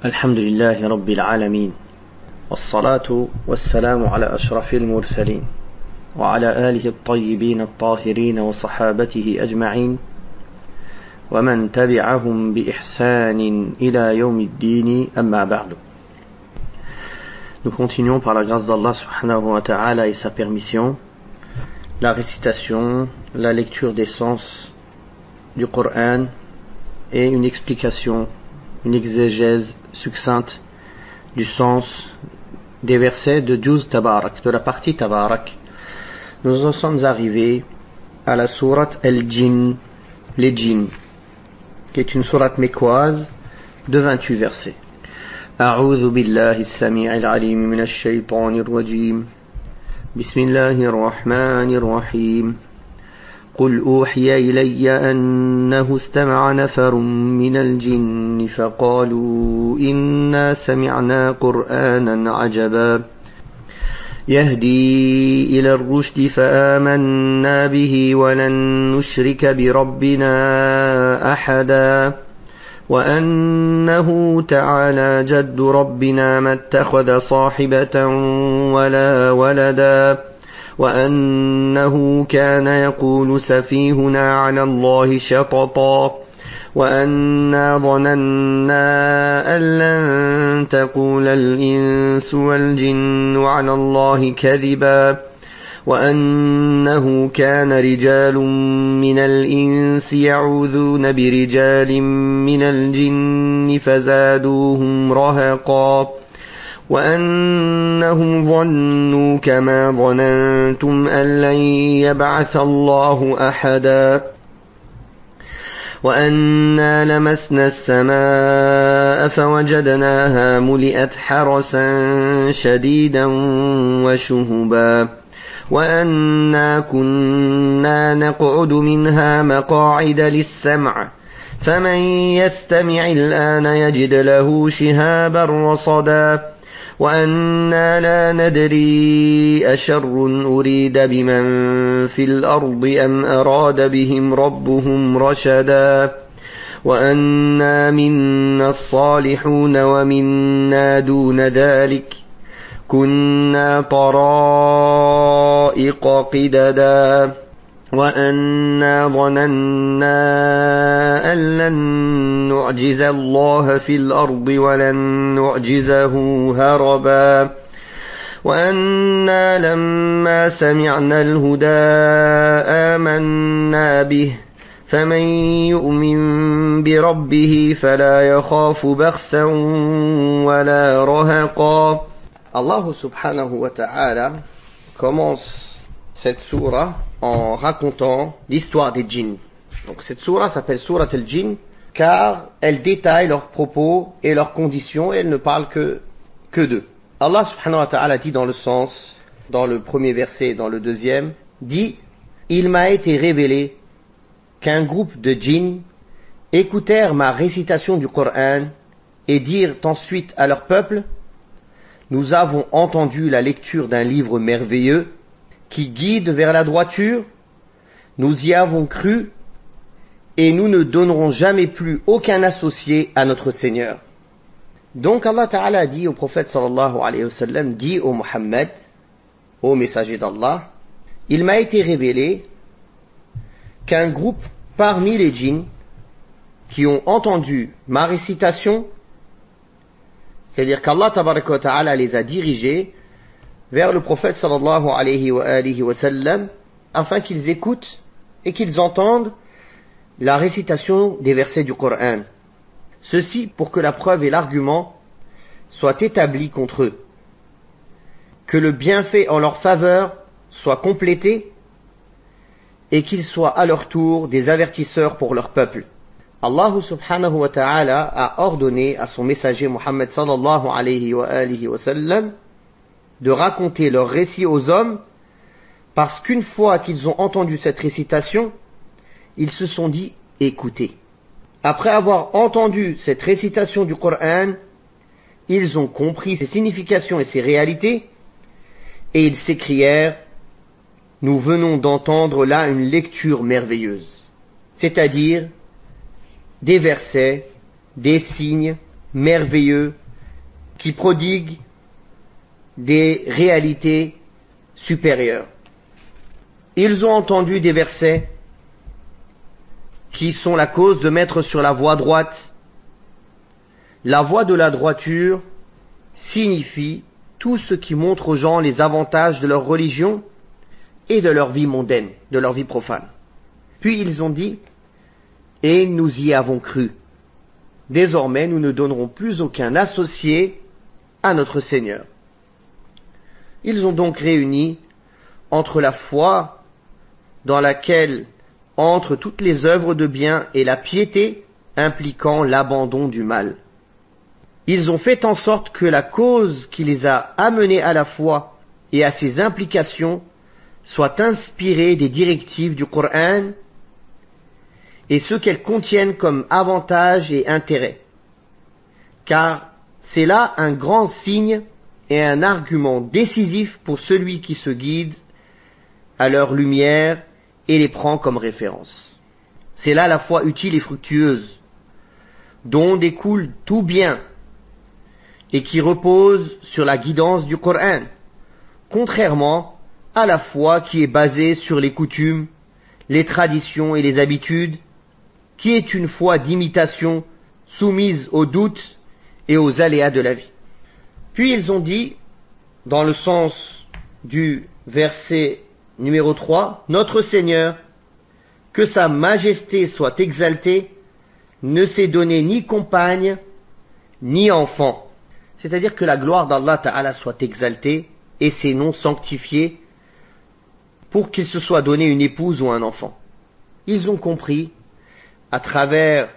الحمد لله رب العالمين والصلاة والسلام على أشرف المرسلين وعلى آله الطيبين الطاهرين وصحابته أجمعين ومن تبعهم بإحسان إلى يوم الدين أما بعد. Nous continuons par la grâce d'Allah subhanahu wa ta'ala et sa permission la récitation, la lecture des sens du Coran et une explication, une exégèse succincte du sens des versets de Juz Tabarak, de la partie Tabarak. Nous en sommes arrivés à la sourate Al-Jinn, les djinns, qui est une sourate mécoise de 28 versets. أعوذ بالله السميع العليم من الشيطان الرجيم بسم الله الرحمن الرحيم قل أوحي إلي أنه استمع نفر من الجن فقالوا إنا سمعنا قرآنا عجبا يهدي إلى الرشد فآمنا به ولن نشرك بربنا أحدا وأنه تعالى جد ربنا ما اتخذ صاحبة ولا ولدا وأنه كان يقول سفيهنا على الله شططا وأنا ظننا أن لن تقول الإنس والجن على الله كذبا وأنه كان رجال من الإنس يعوذون برجال من الجن فزادوهم رهقا وأنهم ظنوا كما ظننتم أن لن يبعث الله أحدا وأنا لمسنا السماء فوجدناها ملئت حرسا شديدا وشهبا وأنا كنا نقعد منها مقاعد للسمع فمن يستمع الآن يجد له شهابا رصدا وأنا لا ندري أشر أريد بمن في الأرض أم أراد بهم ربهم رشدا وأنا منا الصالحون ومنا دون ذلك كنا طرائق قددا وأنا ظننا أن لن نعجز الله في الأرض ولن نعجزه هربا وأنا لما سمعنا الهدى آمنا به فمن يؤمن بربه فلا يخاف بخسا ولا رهقا. Allah subhanahu wa ta'ala commence cette sourate en racontant l'histoire des djinns. Donc cette sourate s'appelle sourate al-Jinn car elle détaille leurs propos et leurs conditions et elle ne parle que d'eux. Allah subhanahu wa ta'ala dit dans le sens, dans le premier verset et dans le deuxième, dit « Il m'a été révélé qu'un groupe de djinns écoutèrent ma récitation du Coran et dirent ensuite à leur peuple « Nous avons entendu la lecture d'un livre merveilleux qui guide vers la droiture, nous y avons cru et nous ne donnerons jamais plus aucun associé à notre Seigneur. » Donc Allah Ta'ala dit au prophète sallallahu alayhi wa sallam, dit au Muhammad, au messager d'Allah, il m'a été révélé qu'un groupe parmi les djinns qui ont entendu ma récitation, c'est-à-dire qu'Allah Tabaraka wa Ta'ala les a dirigés vers le prophète sallallahu alayhi wa sallam afin qu'ils écoutent et qu'ils entendent la récitation des versets du Coran. Ceci pour que la preuve et l'argument soient établis contre eux, que le bienfait en leur faveur soit complété et qu'ils soient à leur tour des avertisseurs pour leur peuple. Allah subhanahu wa ta'ala a ordonné à son messager Muhammad sallallahu alayhi wa sallam de raconter leur récit aux hommes parce qu'une fois qu'ils ont entendu cette récitation, ils se sont dit « écoutez ». Après avoir entendu cette récitation du Coran, ils ont compris ses significations et ses réalités et ils s'écrièrent « Nous venons d'entendre là une lecture merveilleuse », c'est-à-dire des versets, des signes merveilleux qui prodigue des réalités supérieures. Ils ont entendu des versets qui sont la cause de mettre sur la voie droite. La voie de la droiture signifie tout ce qui montre aux gens les avantages de leur religion et de leur vie mondaine, de leur vie profane. Puis ils ont dit, et nous y avons cru. Désormais, nous ne donnerons plus aucun associé à notre Seigneur. Ils ont donc réuni entre la foi dans laquelle entrent toutes les œuvres de bien et la piété impliquant l'abandon du mal. Ils ont fait en sorte que la cause qui les a amenés à la foi et à ses implications soit inspirée des directives du Coran et ce qu'elles contiennent comme avantages et intérêts. Car c'est là un grand signe et un argument décisif pour celui qui se guide à leur lumière et les prend comme référence. C'est là la foi utile et fructueuse, dont découle tout bien et qui repose sur la guidance du Coran, contrairement à la foi qui est basée sur les coutumes, les traditions et les habitudes, qui est une foi d'imitation soumise aux doutes et aux aléas de la vie. Puis ils ont dit, dans le sens du verset numéro 3, notre Seigneur, que sa majesté soit exaltée, ne s'est donné ni compagne, ni enfant. C'est-à-dire que la gloire d'Allah Ta'ala soit exaltée et ses noms sanctifiés pour qu'il se soit donné une épouse ou un enfant. Ils ont compris, à travers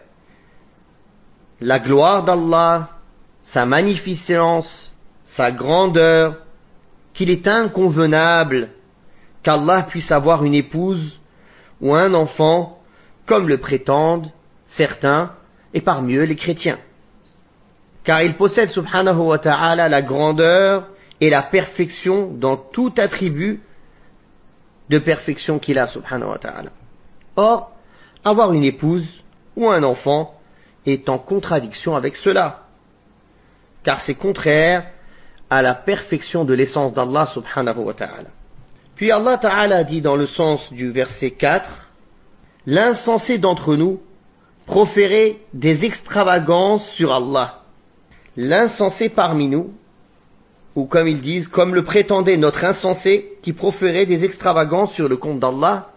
la gloire d'Allah, sa magnificence, sa grandeur, qu'il est inconvenable qu'Allah puisse avoir une épouse ou un enfant, comme le prétendent certains, et parmi eux les chrétiens. Car il possède, subhanahu wa ta'ala, la grandeur et la perfection dans tout attribut de perfection qu'il a, subhanahu wa ta'ala. Or, avoir une épouse ou un enfant est en contradiction avec cela, car c'est contraire à la perfection de l'essence d'Allah subhanahu wa ta'ala. Puis Allah ta'ala dit dans le sens du verset 4, « L'insensé d'entre nous proférait des extravagances sur Allah. » L'insensé parmi nous, ou comme ils disent, comme le prétendait notre insensé qui proférait des extravagances sur le compte d'Allah,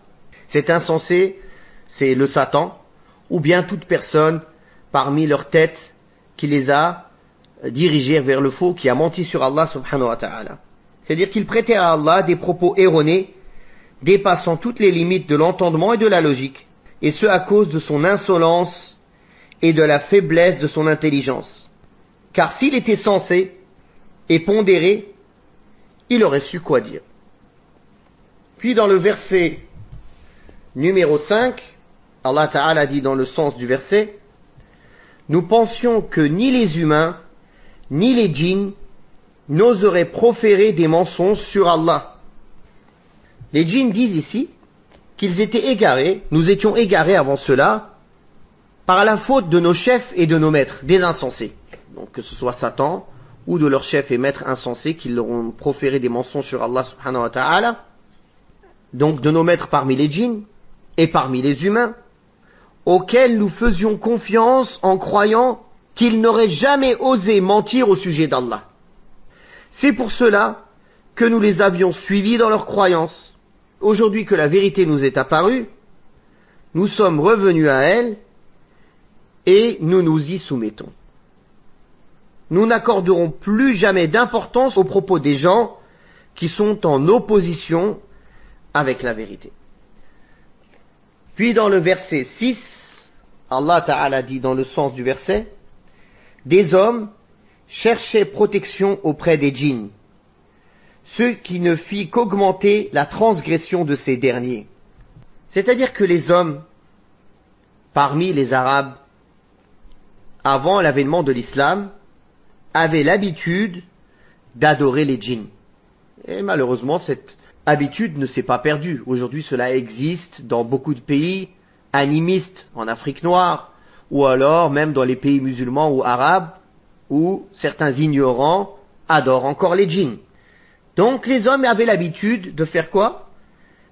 cet insensé, c'est le Satan, ou bien toute personne parmi leurs têtes qui les a dirigés vers le faux, qui a menti sur Allah subhanahu wa ta'ala. C'est-à-dire qu'il prêtait à Allah des propos erronés, dépassant toutes les limites de l'entendement et de la logique, et ce à cause de son insolence et de la faiblesse de son intelligence. Car s'il était sensé et pondéré, il aurait su quoi dire. Puis dans le verset numéro 5, Allah Ta'ala dit dans le sens du verset, « Nous pensions que ni les humains, ni les djinns n'oseraient proférer des mensonges sur Allah. » Les djinns disent ici qu'ils étaient égarés, nous étions égarés avant cela, par la faute de nos chefs et de nos maîtres, des insensés. Donc que ce soit Satan ou de leurs chefs et maîtres insensés qui leur ont proféré des mensonges sur Allah subhanahu wa ta'ala, donc de nos maîtres parmi les djinns et parmi les humains, auxquels nous faisions confiance en croyant qu'ils n'auraient jamais osé mentir au sujet d'Allah. C'est pour cela que nous les avions suivis dans leur croyance. Aujourd'hui que la vérité nous est apparue, nous sommes revenus à elle et nous nous y soumettons. Nous n'accorderons plus jamais d'importance aux propos des gens qui sont en opposition avec la vérité. Puis dans le verset 6, Allah Ta'ala dit dans le sens du verset, « Des hommes cherchaient protection auprès des djinns, ce qui ne fit qu'augmenter la transgression de ces derniers. » C'est-à-dire que les hommes, parmi les Arabes, avant l'avènement de l'islam, avaient l'habitude d'adorer les djinns. Et malheureusement, cette habitude ne s'est pas perdue. Aujourd'hui, cela existe dans beaucoup de pays animistes, en Afrique noire, ou alors même dans les pays musulmans ou arabes, ou certains ignorants adorent encore les djinns. Donc les hommes avaient l'habitude de faire quoi?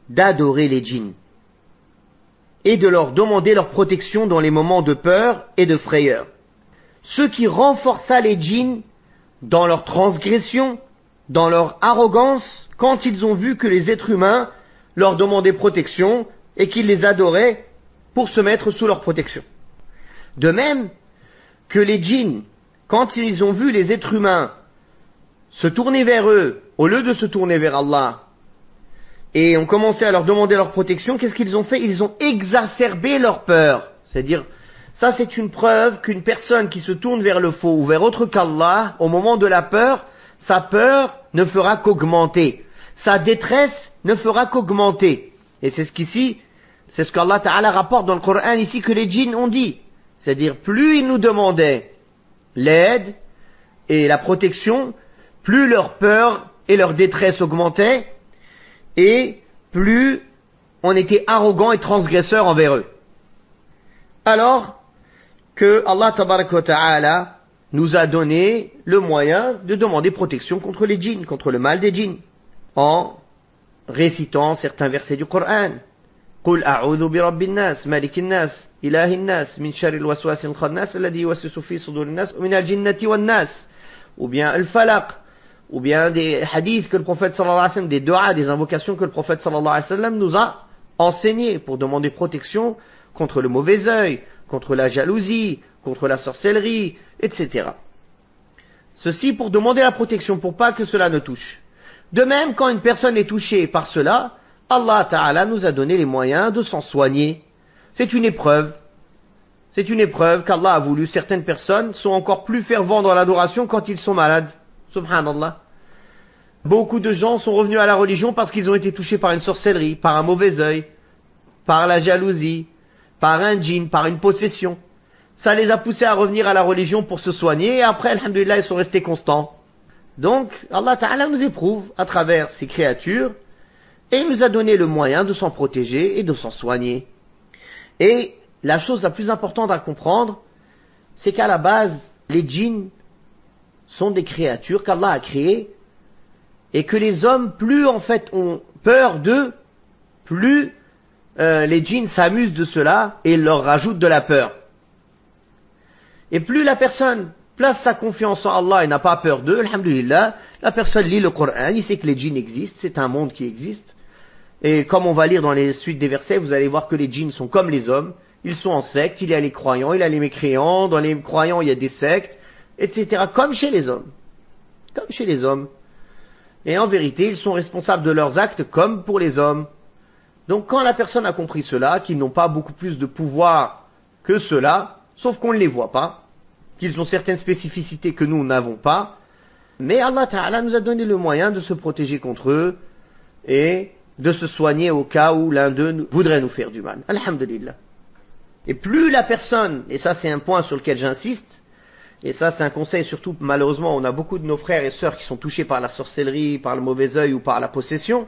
D'adorer les djinns et de leur demander leur protection dans les moments de peur et de frayeur. Ce qui renforça les djinns dans leur transgression, dans leur arrogance, quand ils ont vu que les êtres humains leur demandaient protection et qu'ils les adoraient pour se mettre sous leur protection. De même que les djinns, quand ils ont vu les êtres humains se tourner vers eux au lieu de se tourner vers Allah et ont commencé à leur demander leur protection, qu'est-ce qu'ils ont fait? Ils ont exacerbé leur peur. C'est-à-dire, ça c'est une preuve qu'une personne qui se tourne vers le faux ou vers autre qu'Allah, au moment de la peur, sa peur ne fera qu'augmenter. Sa détresse ne fera qu'augmenter. Et c'est ce qu'Allah Ta'ala rapporte dans le Coran ici que les djinns ont dit. C'est-à-dire, plus ils nous demandaient l'aide et la protection, plus leur peur et leur détresse augmentaient, et plus on était arrogant et transgresseur envers eux. Alors que Allah Tabaraka wa Ta'ala nous a donné le moyen de demander protection contre les djinns, contre le mal des djinns, en récitant certains versets du Coran. قل أعوذ برب الناس ملك الناس إله الناس من شر الوسواس الخناس الذي يوسوس في صدور الناس من الجنة والناس, ou bien al-falaq, ou bien des hadiths que le prophète sallallahu alayhi wa sallam, des du'a, des invocations que le prophète sallallahu alayhi wa sallam nous a enseignées pour demander protection contre le mauvais œil, contre la jalousie, contre la sorcellerie, etc. Ceci pour demander la protection, pour pas que cela ne touche. De même, quand une personne est touchée par cela, Allah Ta'ala nous a donné les moyens de s'en soigner. C'est une épreuve. C'est une épreuve qu'Allah a voulu. Certaines personnes sont encore plus fervents dans l'adoration quand ils sont malades. Subhanallah. Beaucoup de gens sont revenus à la religion parce qu'ils ont été touchés par une sorcellerie, par un mauvais œil, par la jalousie, par un djinn, par une possession. Ça les a poussés à revenir à la religion pour se soigner et après, alhamdulillah, ils sont restés constants. Donc, Allah Ta'ala nous éprouve à travers ces créatures et il nous a donné le moyen de s'en protéger et de s'en soigner. Et la chose la plus importante à comprendre, c'est qu'à la base, les djinns sont des créatures qu'Allah a créées et que les hommes, plus en fait ont peur d'eux, plus les djinns s'amusent de cela et leur rajoutent de la peur. Et plus la personne place sa confiance en Allah et n'a pas peur d'eux, alhamdulillah, la personne lit le Coran, il sait que les djinns existent, c'est un monde qui existe. Et comme on va lire dans les suites des versets, vous allez voir que les djinns sont comme les hommes, ils sont en secte, il y a les croyants, il y a les mécréants, dans les croyants il y a des sectes, etc. Comme chez les hommes. Comme chez les hommes. Et en vérité, ils sont responsables de leurs actes comme pour les hommes. Donc quand la personne a compris cela, qu'ils n'ont pas beaucoup plus de pouvoir que cela, sauf qu'on ne les voit pas, qu'ils ont certaines spécificités que nous n'avons pas, mais Allah Ta'ala nous a donné le moyen de se protéger contre eux et de se soigner au cas où l'un d'eux voudrait nous faire du mal. Alhamdulillah. Et plus la personne, et ça c'est un point sur lequel j'insiste, et ça c'est un conseil surtout, malheureusement on a beaucoup de nos frères et sœurs qui sont touchés par la sorcellerie, par le mauvais œil ou par la possession,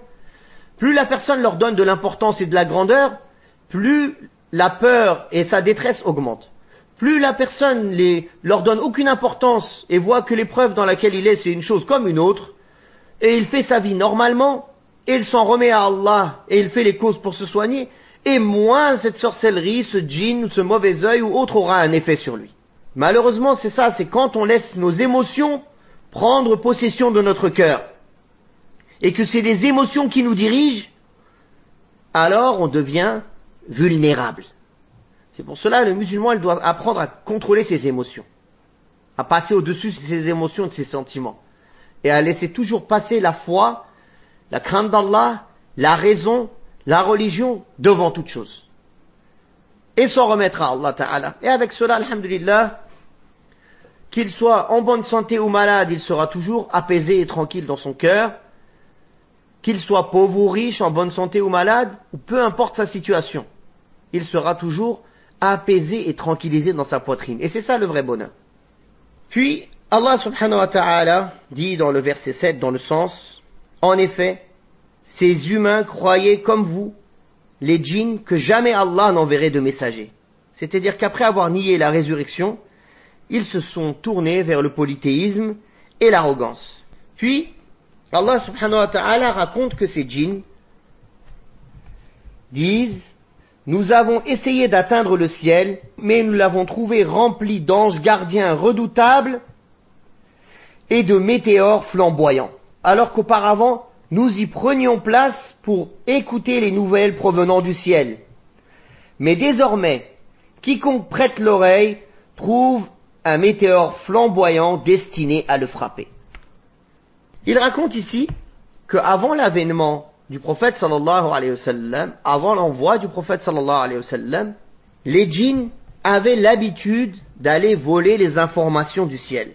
plus la personne leur donne de l'importance et de la grandeur, plus la peur et sa détresse augmentent. Plus la personne leur donne aucune importance et voit que l'épreuve dans laquelle il est c'est une chose comme une autre, et il fait sa vie normalement, et il s'en remet à Allah, et il fait les causes pour se soigner, et moins cette sorcellerie, ce djinn, ce mauvais œil ou autre aura un effet sur lui. Malheureusement c'est ça, c'est quand on laisse nos émotions prendre possession de notre cœur, et que c'est les émotions qui nous dirigent, alors on devient vulnérable. C'est pour cela que le musulman il doit apprendre à contrôler ses émotions, à passer au-dessus de ses émotions et de ses sentiments, et à laisser toujours passer la foi, la crainte d'Allah, la raison, la religion devant toute chose. Et s'en remettre à Allah Ta'ala. Et avec cela, alhamdulillah, qu'il soit en bonne santé ou malade, il sera toujours apaisé et tranquille dans son cœur. Qu'il soit pauvre ou riche, en bonne santé ou malade, ou peu importe sa situation, il sera toujours apaisé et tranquillisé dans sa poitrine. Et c'est ça le vrai bonheur. Puis, Allah subhanahu wa ta'ala dit dans le verset 7, dans le sens, en effet, ces humains croyaient comme vous, les djinns, que jamais Allah n'enverrait de messagers. C'est-à-dire qu'après avoir nié la résurrection, ils se sont tournés vers le polythéisme et l'arrogance. Puis, Allah subhanahu wa ta'ala raconte que ces djinns disent: nous avons essayé d'atteindre le ciel, mais nous l'avons trouvé rempli d'anges gardiens redoutables et de météores flamboyants. Alors qu'auparavant, nous y prenions place pour écouter les nouvelles provenant du ciel. Mais désormais, quiconque prête l'oreille trouve un météore flamboyant destiné à le frapper. Il raconte ici qu'avant l'avènement du prophète sallallahu alayhi wa sallam, avant l'envoi du prophète sallallahu alayhi wa sallam, les djinns avaient l'habitude d'aller voler les informations du ciel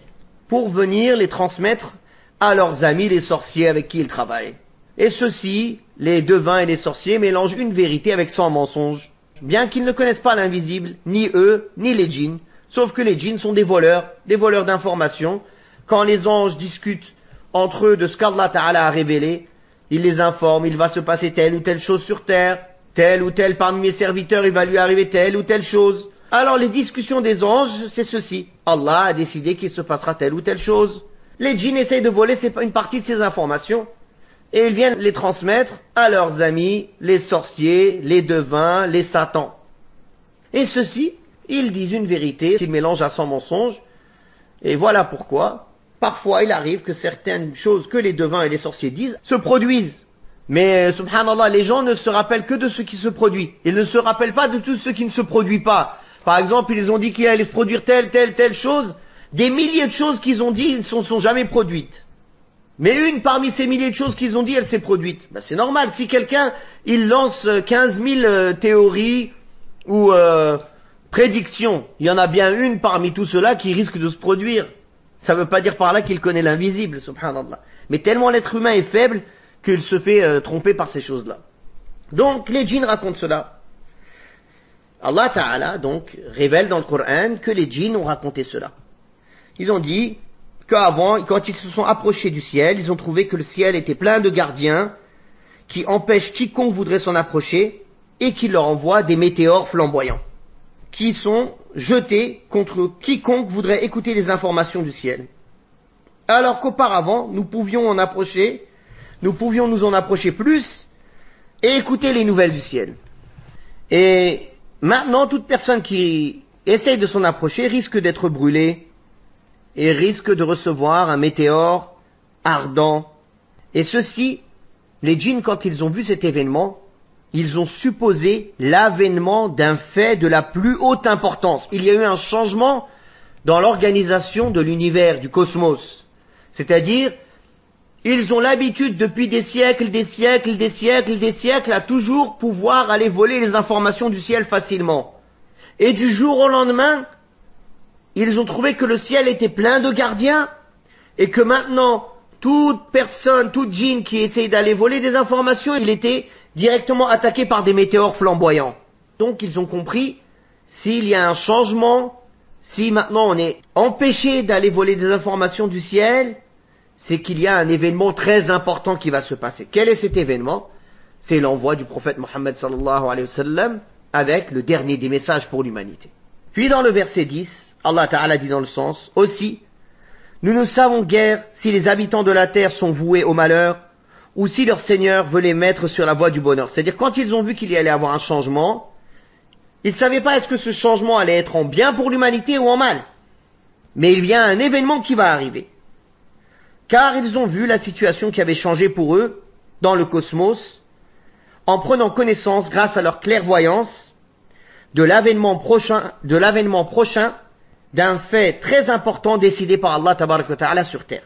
pour venir les transmettre à leurs amis les sorciers avec qui ils travaillent. Et ceux-ci, les devins et les sorciers, mélangent une vérité avec 100 mensonges, bien qu'ils ne connaissent pas l'invisible, ni eux, ni les djinns, sauf que les djinns sont des voleurs d'informations. Quand les anges discutent entre eux de ce qu'Allah Ta'ala a révélé, ils les informent: il va se passer telle ou telle chose sur terre, tel ou tel parmi mes serviteurs, il va lui arriver telle ou telle chose. Alors les discussions des anges, c'est ceci: Allah a décidé qu'il se passera telle ou telle chose. Les djinns essayent de voler une partie de ces informations et ils viennent les transmettre à leurs amis, les sorciers, les devins, les satans. Et ceux-ci, ils disent une vérité qu'ils mélangent à 100 mensonges. Et voilà pourquoi, parfois il arrive que certaines choses que les devins et les sorciers disent se produisent. Mais subhanallah, les gens ne se rappellent que de ce qui se produit. Ils ne se rappellent pas de tout ce qui ne se produit pas. Par exemple, ils ont dit qu'il allait se produire telle chose. Des milliers de choses qu'ils ont dit ne sont jamais produites. Mais une parmi ces milliers de choses qu'ils ont dit, elle s'est produite. Ben, c'est normal. Si quelqu'un, il lance 15 000 théories ou prédictions, il y en a bien une parmi tout cela qui risque de se produire. Ça ne veut pas dire par là qu'il connaît l'invisible, subhanallah. Mais tellement l'être humain est faible qu'il se fait tromper par ces choses-là. Donc, les djinns racontent cela. Allah Ta'ala, donc, révèle dans le Coran que les djinns ont raconté cela. Ils ont dit qu'avant, quand ils se sont approchés du ciel, ils ont trouvé que le ciel était plein de gardiens qui empêchent quiconque voudrait s'en approcher et qui leur envoient des météores flamboyants qui sont jetés contre quiconque voudrait écouter les informations du ciel. Alors qu'auparavant, nous pouvions nous en approcher plus et écouter les nouvelles du ciel. Et maintenant, toute personne qui essaye de s'en approcher risque d'être brûlée et risque de recevoir un météore ardent. Et ceci, les djinns, quand ils ont vu cet événement, ils ont supposé l'avènement d'un fait de la plus haute importance. Il y a eu un changement dans l'organisation de l'univers, du cosmos. C'est-à-dire, ils ont l'habitude depuis des siècles à toujours pouvoir aller voler les informations du ciel facilement. Et du jour au lendemain, ils ont trouvé que le ciel était plein de gardiens et que maintenant, toute personne, tout djinn qui essaye d'aller voler des informations, il était directement attaqué par des météores flamboyants. Donc ils ont compris, s'il y a un changement, si maintenant on est empêché d'aller voler des informations du ciel, c'est qu'il y a un événement très important qui va se passer. Quel est cet événement? C'est l'envoi du prophète Mohammed sallallahu alayhi wa sallam avec le dernier des messages pour l'humanité. Puis dans le verset 10, Allah Ta'ala dit dans le sens, aussi, nous ne savons guère si les habitants de la terre sont voués au malheur ou si leur Seigneur veut les mettre sur la voie du bonheur. C'est-à-dire, quand ils ont vu qu'il y allait avoir un changement, ils ne savaient pas est-ce que ce changement allait être en bien pour l'humanité ou en mal. Mais il y a un événement qui va arriver. Car ils ont vu la situation qui avait changé pour eux dans le cosmos, en prenant connaissance, grâce à leur clairvoyance, de l'avènement prochain d'un fait très important décidé par Allah tabaraka wa ta'ala sur terre.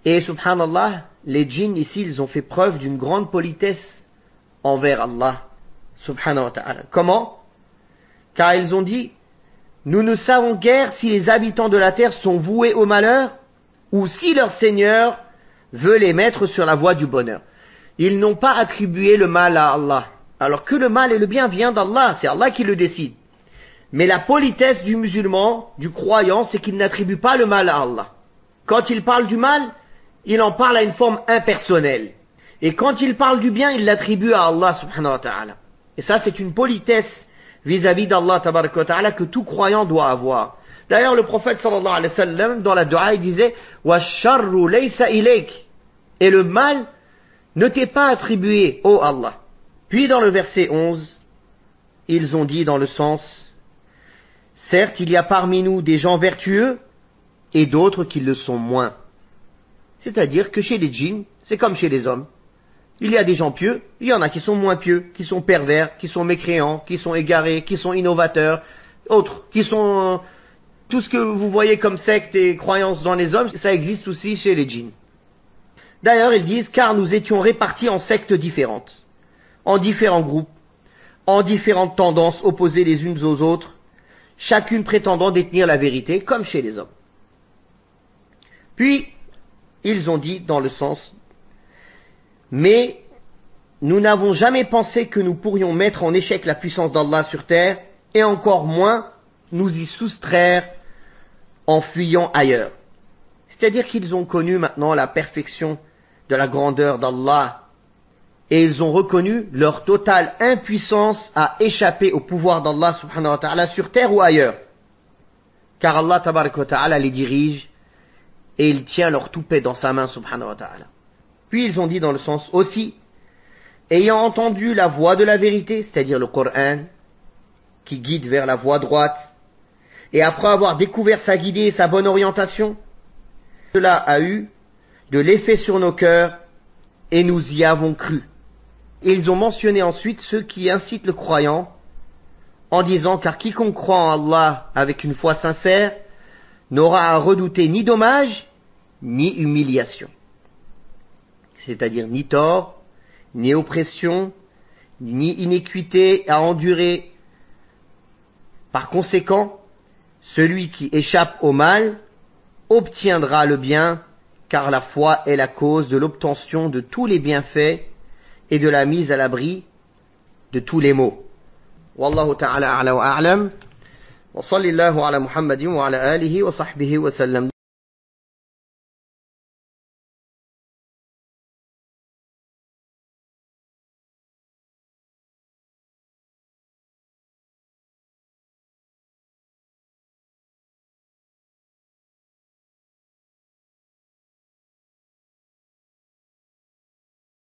Et subhanallah, les djinns ici, ils ont fait preuve d'une grande politesse envers Allah subhanahu wa ta'ala. Comment? Car ils ont dit, nous ne savons guère si les habitants de la terre sont voués au malheur ou si leur Seigneur veut les mettre sur la voie du bonheur. Ils n'ont pas attribué le mal à Allah, alors que le mal et le bien viennent d'Allah, c'est Allah qui le décide. Mais la politesse du musulman, du croyant, c'est qu'il n'attribue pas le mal à Allah. Quand il parle du mal, il en parle à une forme impersonnelle. Et quand il parle du bien, il l'attribue à Allah subhanahu wa ta'ala. Et ça, c'est une politesse vis-à-vis d'Allah tabaraka wa ta'ala que tout croyant doit avoir. D'ailleurs, le prophète sallallahu alayhi wa sallam, dans la dua, il disait « Wa sharru laysa ilayk » et le mal ne t'est pas attribué, ô Allah. Puis dans le verset 11, ils ont dit dans le sens « Certes, il y a parmi nous des gens vertueux et d'autres qui le sont moins. » C'est-à-dire que chez les djinns, c'est comme chez les hommes. Il y a des gens pieux, il y en a qui sont moins pieux, qui sont pervers, qui sont mécréants, qui sont égarés, qui sont innovateurs, autres, qui sont... tout ce que vous voyez comme secte et croyances dans les hommes, ça existe aussi chez les djinns. D'ailleurs, ils disent, car nous étions répartis en sectes différentes, en différents groupes, en différentes tendances opposées les unes aux autres, chacune prétendant détenir la vérité, comme chez les hommes. Puis, ils ont dit dans le sens, mais nous n'avons jamais pensé que nous pourrions mettre en échec la puissance d'Allah sur terre, et encore moins nous y soustraire en fuyant ailleurs. C'est-à-dire qu'ils ont connu maintenant la perfection de la grandeur d'Allah, et ils ont reconnu leur totale impuissance à échapper au pouvoir d'Allah subhanahu wa ta'ala sur terre ou ailleurs. Car Allah tabarak wa ta'ala les dirige, et il tient leur toupet dans sa main subhanahu wa ta'ala. Puis ils ont dit dans le sens aussi, ayant entendu la voix de la vérité, c'est-à-dire le Coran, qui guide vers la voie droite, et après avoir découvert sa guidée et sa bonne orientation, cela a eu de l'effet sur nos cœurs, et nous y avons cru. Et ils ont mentionné ensuite ceux qui incitent le croyant, en disant, car quiconque croit en Allah avec une foi sincère, n'aura à redouter ni dommage, ni humiliation. C'est-à-dire ni tort, ni oppression, ni inéquité à endurer. Par conséquent, celui qui échappe au mal obtiendra le bien, car la foi est la cause de l'obtention de tous les bienfaits et de la mise à l'abri de tous les maux. Wallahu ta'ala a'la wa a'lam. Wa sallallahu ala Muhammadin wa ala alihi wa sahbihi wa sallam.